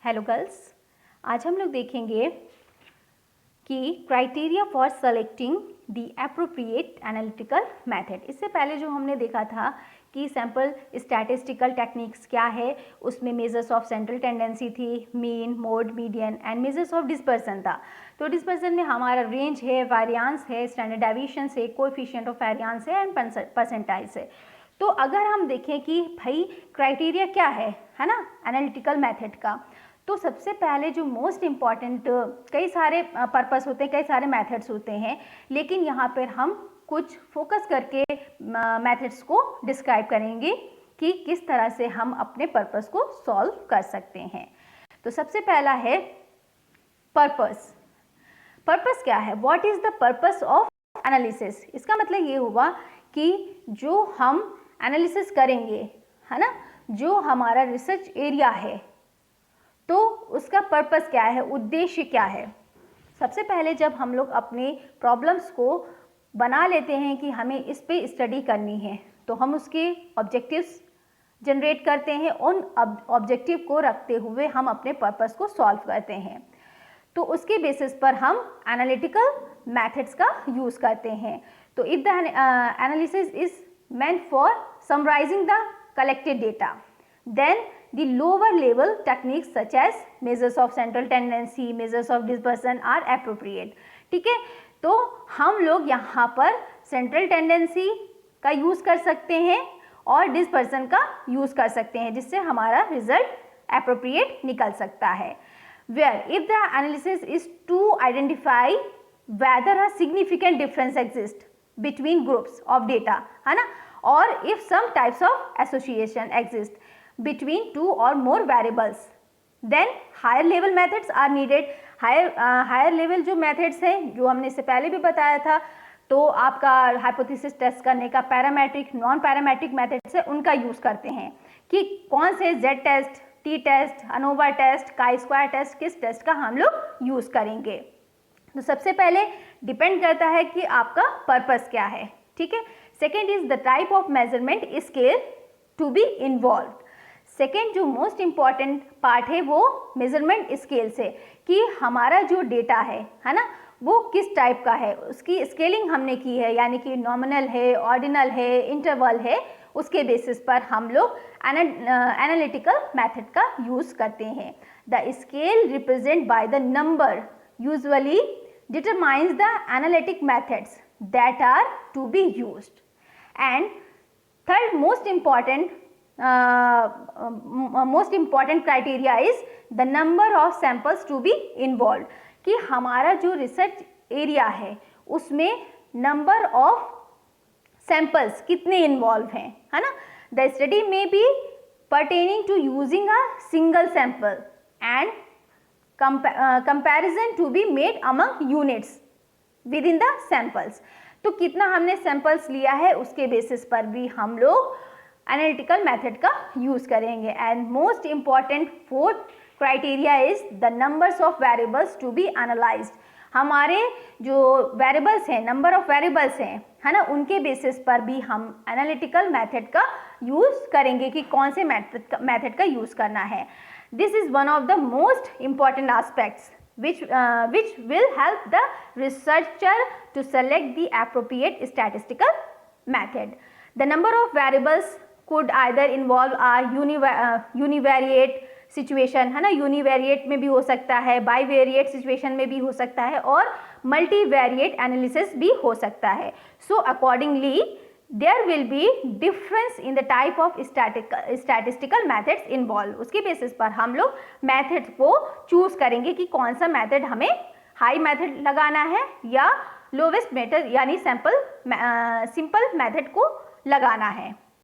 Hello girls, आज हम लोग देखेंगे कि criteria for selecting the appropriate analytical method. इससे पहले जो हमने देखा था कि सैम्पल स्टैटिस्टिकल टेक्निक्स क्या है, उसमें मेजर्स ऑफ सेंट्रल टेंडेंसी थी, mean, mode, median and measures of dispersion था। तो डिस्पर्सन में हमारा रेंज है, वेरिएंस है, स्टैंडर्ड डेविएशन है, कोएफिशिएंट ऑफ वेरिएंस है एंड परसेंटाइज है। तो अगर हम देखें कि भाई क्राइटेरिया क्या है ना एनालिटिकल मेथड का, तो सबसे पहले जो मोस्ट इम्पॉर्टेंट, कई सारे पर्पस होते हैं, कई सारे मेथड्स होते हैं, लेकिन यहाँ पर हम कुछ फोकस करके मेथड्स को डिस्क्राइब करेंगे कि किस तरह से हम अपने पर्पस को सॉल्व कर सकते हैं। तो सबसे पहला है पर्पस। पर्पस क्या है? What is the purpose of analysis? इसका मतलब ये हुआ कि जो हम एनालिसिस करेंगे, है ना, जो हमारा रिसर्च एरिया है, तो उसका पर्पस क्या है, उद्देश्य क्या है। सबसे पहले जब हम लोग अपने प्रॉब्लम्स को बना लेते हैं कि हमें इस पे स्टडी करनी है, तो हम उसके ऑब्जेक्टिव्स जनरेट करते हैं, उन ऑब्जेक्टिव को रखते हुए हम अपने पर्पस को सॉल्व करते हैं। तो उसके बेसिस पर हम एनालिटिकल मेथड्स का यूज़ करते हैं। तो if the analysis is meant for summarizing the collected data, then the lower level techniques such as measures of central tendency, measures of dispersion are appropriate। ठीक है, तो हम लोग यहाँ पर सेंट्रल टेंडेंसी का यूज़ कर सकते हैं और डिस्पर्सन का यूज़ कर सकते हैं, जिससे हमारा रिजल्ट एप्रोप्रिएट निकल सकता है। Where if the analysis is to identify whether a significant difference exists between groups of data, है ना, or if some types of association exist between two or more variables, then higher level methods are needed। higher level जो methods हैं, जो हमने इससे पहले भी बताया था, तो आपका हाइपोथेसिस टेस्ट करने का पैरामेट्रिक, नॉन पैरामेट्रिक मेथड्स है, उनका यूज़ करते हैं कि कौन से Z test, T test, ANOVA test, chi square test, किस टेस्ट का हम लोग यूज़ करेंगे। तो सबसे पहले डिपेंड करता है कि आपका पर्पस क्या है। ठीक है। Second is the type of measurement scale to be involve. Second जो मोस्ट इम्पॉर्टेंट पार्ट है वो मेजरमेंट स्केल से, कि हमारा जो डेटा है ना, वो किस टाइप का है, उसकी स्केलिंग हमने की है, यानी कि नॉमिनल है, ऑर्डिनल है, इंटरवल है, उसके बेसिस पर हम लोग एनालिटिकल मेथड का यूज़ करते हैं। The scale represent by the number usually determines the analytic methods that are to be used। And third most important criteria is the number of samples to be involved, कि हमारा जो research area है उसमें number of samples कितने involve हैं, है ना। The study में B pertaining to using a single sample and comparison to be made among units within the samples। तो कितना हमने सैंपल्स लिया है उसके बेसिस पर भी हम लोग एनालिटिकल मेथड का यूज़ करेंगे। And most important fourth criteria is the numbers of variables to be analysed. हमारे जो वेरिएबल्स हैं, नंबर ऑफ वेरिएबल्स हैं, है ना, उनके बेसिस पर भी हम एनालिटिकल मेथड का यूज़ करेंगे कि कौन से मेथड का यूज़ करना है। This is one of the most important aspects which will help the researcher to select the appropriate statistical method। The number of variables could either involve a univariate situation, है ना, univariate में भी हो सकता है, bivariate situation में भी हो सकता है, और multivariate analysis भी हो सकता है। So accordingly there will be difference in the type of statistical methods involved। उसके बेसिस पर हम लोग मेथड को चूज करेंगे कि कौन सा मेथड हमें हाई मेथड लगाना है या लोवेस्ट मेथड यानी सिंपल मेथड को लगाना है।